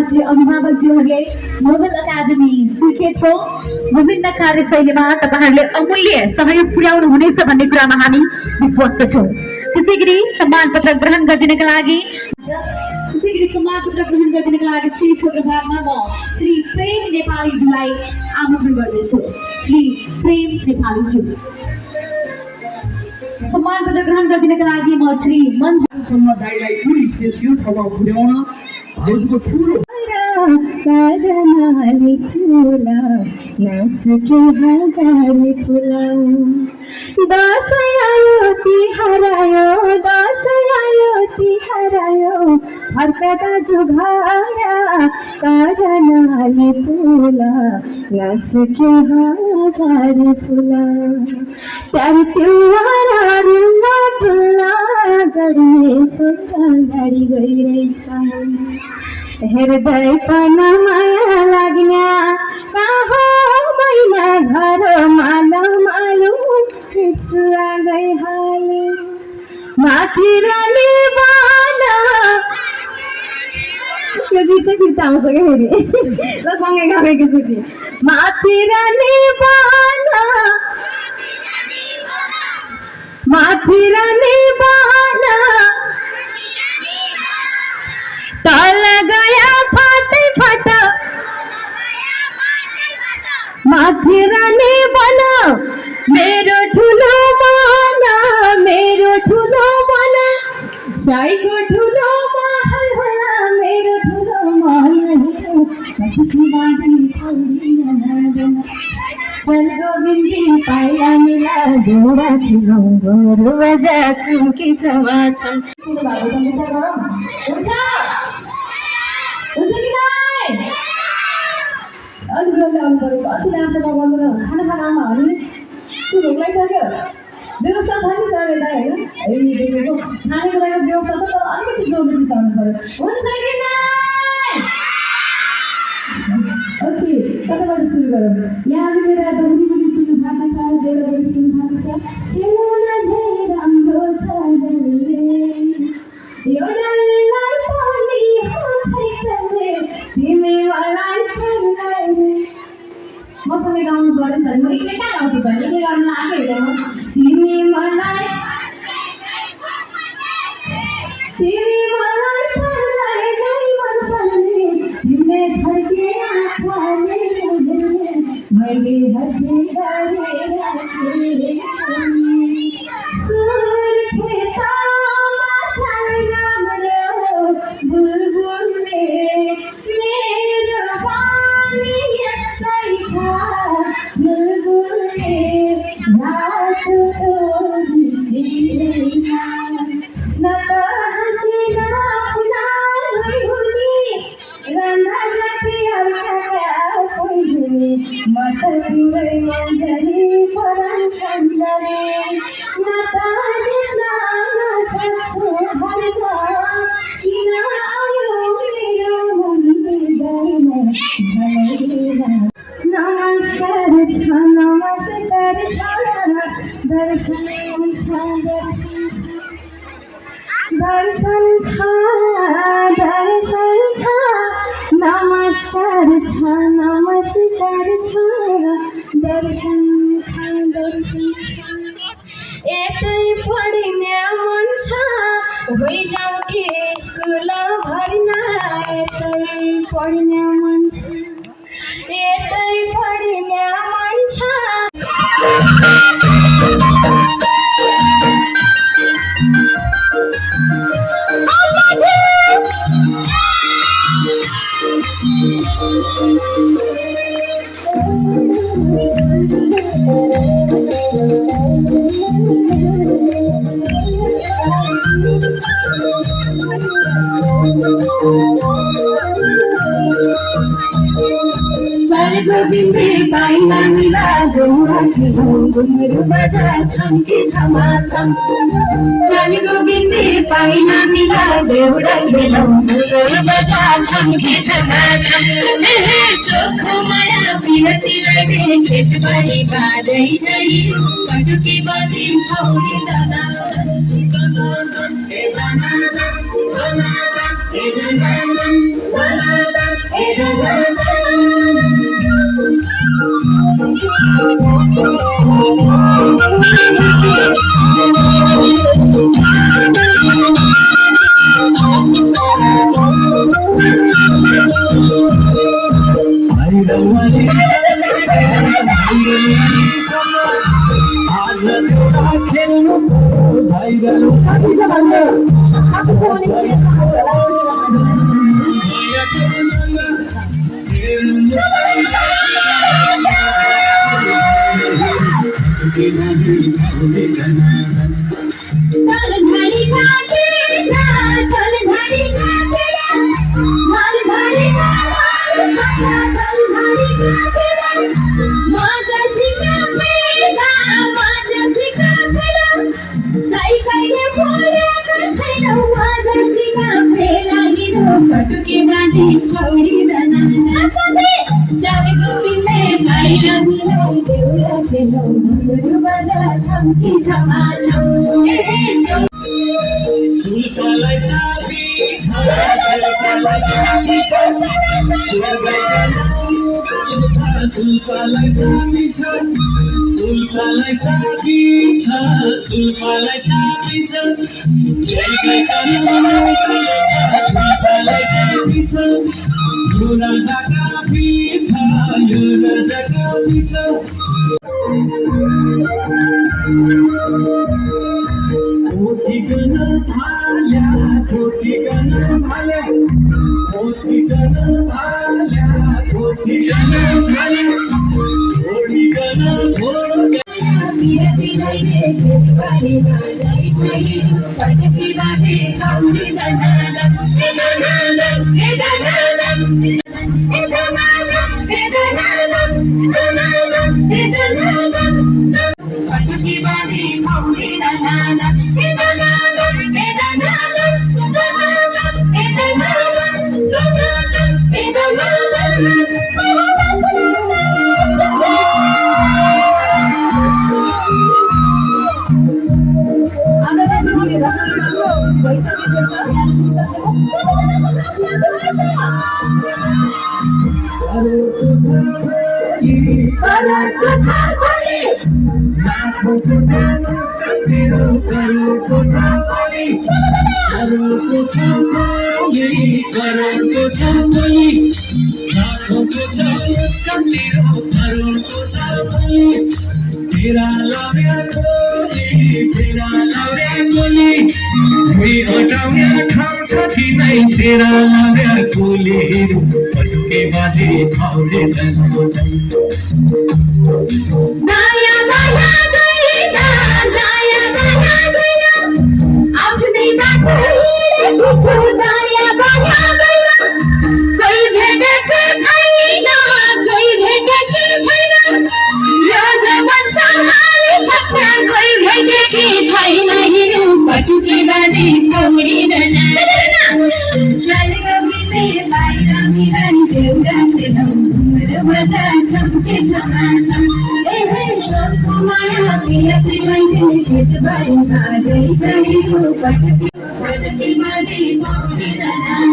शिक्षार्थी अभिभावकज्यूहरूले नोबेल अकादमी सुर्खेतको विभिन्न कार्यशैलीमा तपाईहरूले अमूल्य सहयोग पुर्याउनु हुनेछ भन्ने कुरामा हामी विश्वस्त छौँ। त्यसैगरी सम्मान पत्र ग्रहण गरिदिनका लागि श्री छोटोभागमा म श्री प्रेम नेपालीज्यूलाई आमन्त्रण गर्दैछु। श्री प्रेम नेपालीज्यू सम्मान पत्र ग्रहण गरिदिनका लागि म श्री मन्जुसम्म दाइलाई कुन स्पेसियल ठाउँमा पुर्याउन हजुरको ठुलो कादनाले फुला नसुके हजारले फुला दसैँ आयो तिहारायो फर्कदा जुघारा कादनाले फुला नसुके हजारले फुला प्यार तिहारा रुला फुला गरी सुन्दा गाडी गइरहेछ हृदय पना माया लाग्ने कहो मैना घर माला मालु छुआ गई हाले माथि रानी बाना यो गीत फिर्ता आउँछ क्या फेरि ल सँगै गाएको एकचोटि माथि रानी बाना तल गया फाटे फाटा माथि रानी बना मेरो ठुलो मन साईको ठुलो महल होला मेरो ठुलो महल चल गोविन्दी पाइला मिला डोरा ठुलो गोरु बजा छम्की चमाचम हुन्छ कि नाइ अलि जल्दी आउनु पऱ्यो अति नाच्छ नगर्नु खाना आमा हामी त्यो भोक लागिसक्यो व्यवस्था छ नि सर यता होइन खानेकुराको व्यवस्था छ तर अलिकति जोड्नु चाहिँ पऱ्यो हुन्छ कि नाइ ओके कताबाट सुरु गरौँ यहाँले मेरो दौडीबाट सुन्नु भएको छ बेलाबाट सुन्नु भएको छ खेलौना झै राम्रो छ यो नानीलाई पानी हो तिमी मलाई मसँगै गाउनु पर्यो नि त म एक्लै कहाँ गाउँछु त एक्लै गाउन आएकै होइन तिमी मलाई पर्लाई नै मन पर्ने तिमीले छड्के आँखाले मैले हद्दी गरेर यतै पढ्ने मन छ गइजाऊ कि स्कुल भर्ना यतै पढ्ने मन छ गोविन्दे पाइला मिला डोरा ठुलो घुङ्हरू बजा छम्की छमाछम चल गोविन्दे पाइला मिला डोरा ठुलो घुङ्हरू बजा छम्की छमाछम चोखो माया पिरतीलाई खेतबारी बाँदै जाइ पटुकी बाँधी खौरी दादा Sulkalai sapi cha, sulkalai sapi cha, sulkalai sapi cha, sulkalai sapi cha, sulkalai sapi cha, sulkalai sapi cha, yura jaga picha, yura jaga picha. कोटी गण भाल्या, कोटी गण भाल्या, कोटी गण भाल्या, कोटी गण भाल्या, कोटी गण कोटी तेरा लाव्या कोली मी हटाव्या ठाउँ छ कि नै तेरा लाव्या कोलीहरु पटुके बाजे खाउले जस्तो दाया दाया गइना दाया दाया गइना आफ्नै बाटो हिँडेको छु दाया दाया गइना कोही भेटेको छैन कोही भेटेको छैन यो जगत सम्हालिसक्छ कोही भेटेको छैन हिँड्नु पटुके बाजे खाउलिँदैन चलेको बिते बाहिर मिलन देउरा खेलौँ तिम्रो बजार छम्के छमाछम माया पियात्री लैजे खेत बारीमा जै चाहियो पटुके बाजे खाउलिँदैन